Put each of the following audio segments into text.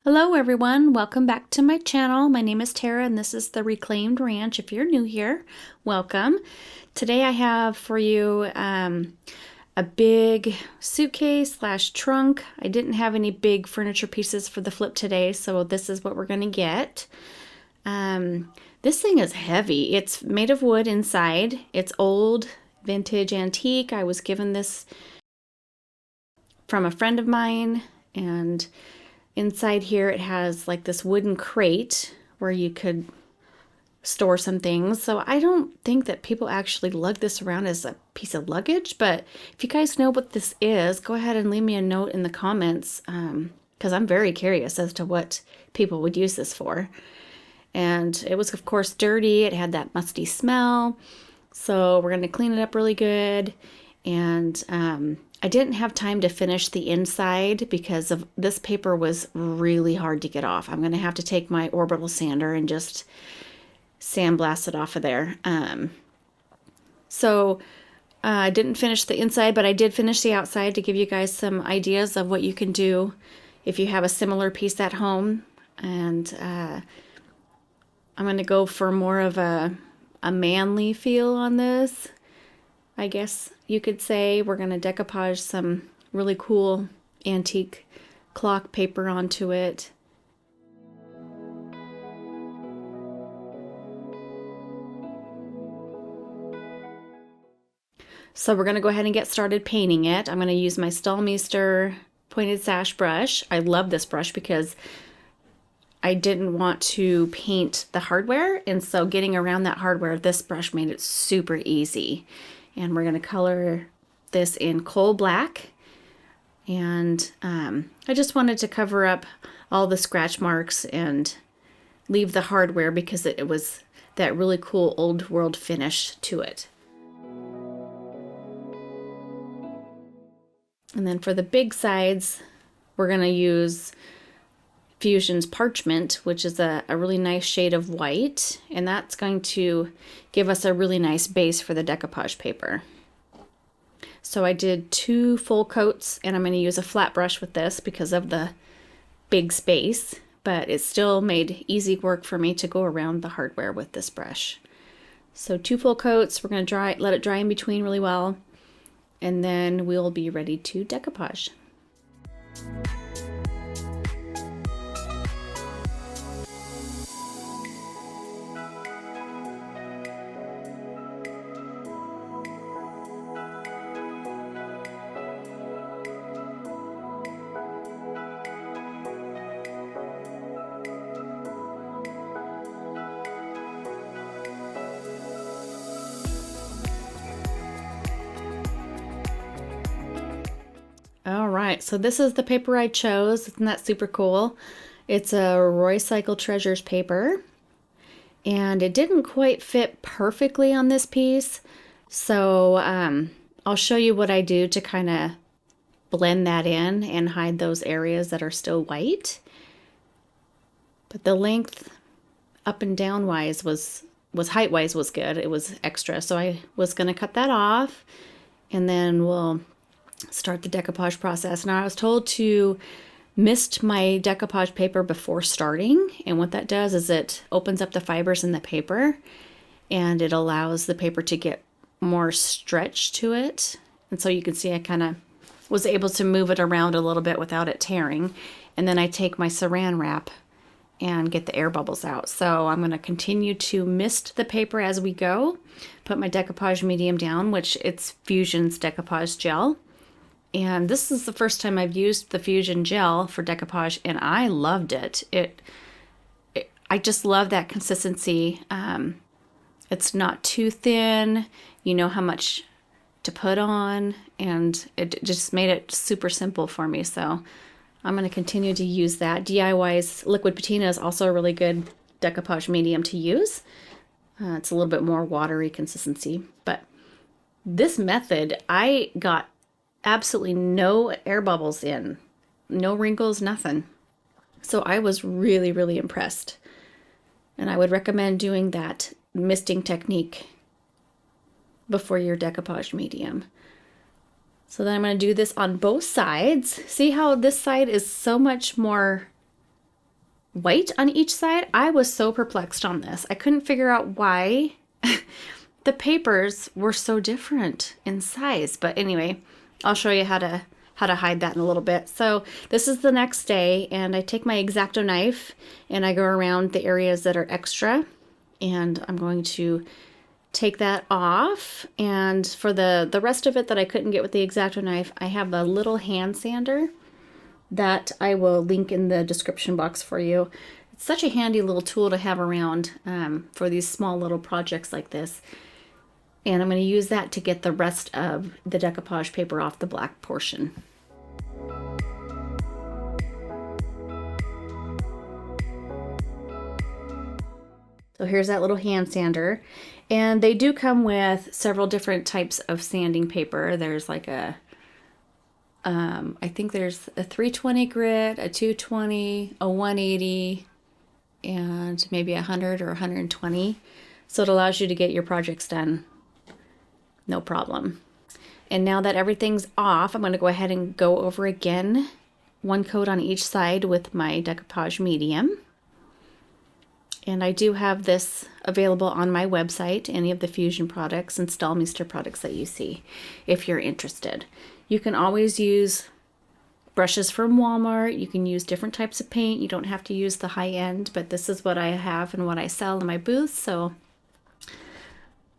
Hello everyone, welcome back to my channel. My name is Tara and this is the Reclaimed Ranch. If you're new here, welcome. Today I have for you a big suitcase slash trunk. I didn't have any big furniture pieces for the flip today, so this is what we're gonna get. This thing is heavy. It's made of wood inside. It's old, vintage, antique. I was given this from a friend of mine, and inside here it has like this wooden crate where you could store some things. So I don't think that people actually lug this around as a piece of luggage, but if you guys know what this is, go ahead and leave me a note in the comments, because I'm very curious as to what people would use this for. And it was of course dirty. It had that musty smell. So we're going to clean it up really good. And I didn't have time to finish the inside because of this paper was really hard to get off. I'm going to have to take my orbital sander and just sandblast it off of there. I didn't finish the inside, but I did finish the outside to give you guys some ideas of what you can do if you have a similar piece at home. And I'm going to go for more of a manly feel on this, I guess you could say. We're going to decoupage some really cool antique clock paper onto it. So we're going to go ahead and get started painting it. I'm going to use my Stallmeister pointed sash brush. I love this brush because I didn't want to paint the hardware, and so getting around that hardware, this brush made it super easy. And we're going to color this in coal black. And I just wanted to cover up all the scratch marks and leave the hardware because it was that really cool old world finish to it. And then for the big sides, we're going to use Fusion's Parchment, which is a really nice shade of white, and that's going to give us a really nice base for the decoupage paper. So I did 2 full coats, and I'm going to use a flat brush with this because of the big space, but it still made easy work for me to go around the hardware with this brush. So 2 full coats, we're going to let it dry in between really well, and then we'll be ready to decoupage. All right, so this is the paper I chose. Isn't that super cool? It's a Roy Cycle Treasures paper, and it didn't quite fit perfectly on this piece. So I'll show you what I do to kind of blend that in and hide those areas that are still white. But the length up and down wise was height wise was good. It was extra, so I was going to cut that off, and then we'll start the decoupage process. Now I was told to mist my decoupage paper before starting, and what that does is it opens up the fibers in the paper and it allows the paper to get more stretch to it. And so you can see I kind of was able to move it around a little bit without it tearing. And then I take my saran wrap and get the air bubbles out. So I'm going to continue to mist the paper as we go. Put my decoupage medium down, which it's Fusion's decoupage gel. And this is the first time I've used the Fusion gel for decoupage, and I loved it. I just love that consistency. It's not too thin. You know how much to put on, and it just made it super simple for me. So I'm going to continue to use that. DIY's Liquid Patina is also a really good decoupage medium to use. It's a little bit more watery consistency, but this method, I got absolutely no air bubbles in, no wrinkles, nothing. So I was really, really impressed. And I would recommend doing that misting technique before your decoupage medium. So then I'm going to do this on both sides. See how this side is so much more white on each side. I was so perplexed on this. I couldn't figure out why the papers were so different in size. But anyway, I'll show you how to hide that in a little bit. So this is the next day, and I take my X-Acto knife and I go around the areas that are extra, and I'm going to take that off. And for the rest of it that I couldn't get with the X-Acto knife, I have a little hand sander that I will link in the description box for you. It's such a handy little tool to have around for these small little projects like this. And I'm going to use that to get the rest of the decoupage paper off the black portion. So here's that little hand sander. And they do come with several different types of sanding paper. There's like a, I think there's a 320 grit, a 220, a 180, and maybe 100 or 120. So it allows you to get your projects done no problem. And now that everything's off, I'm going to go ahead and go over again, one coat on each side with my decoupage medium. And I do have this available on my website, any of the Fusion products and Stahlmeister products that you see, if you're interested. You can always use brushes from Walmart. You can use different types of paint. You don't have to use the high end, but this is what I have and what I sell in my booth, so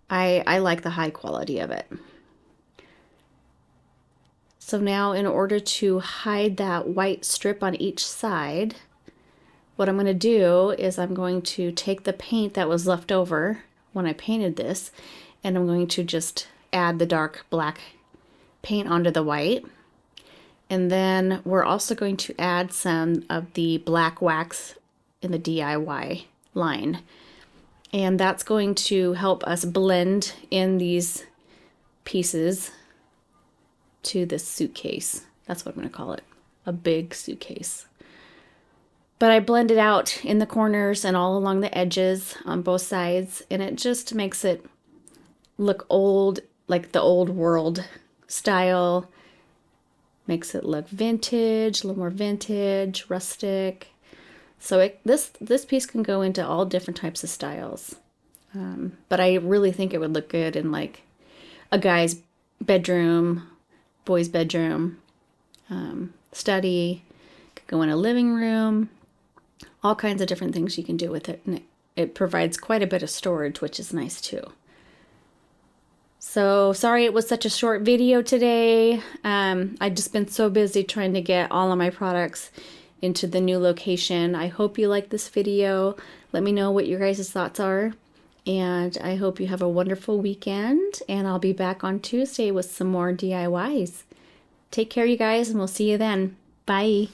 I like the high quality of it. So now, in order to hide that white strip on each side, what I'm going to do is I'm going to take the paint that was left over when I painted this, and I'm going to just add the dark black paint onto the white. And then we're also going to add some of the black wax in the DIY line. And that's going to help us blend in these pieces to this suitcase. That's what I'm going to call it, a big suitcase. But I blend it out in the corners and all along the edges on both sides, and it just makes it look old, like the old world style. Makes it look vintage, a little more vintage, rustic. So this piece can go into all different types of styles. But I really think it would look good in like a guy's bedroom, boy's bedroom, study. Could go in a living room. All kinds of different things you can do with it. And it provides quite a bit of storage, which is nice too. So sorry it was such a short video today. I've just been so busy trying to get all of my products into the new location. I hope you like this video. Let me know what your guys' thoughts are. And I hope you have a wonderful weekend. And I'll be back on Tuesday with some more DIYs. Take care, you guys, and we'll see you then. Bye.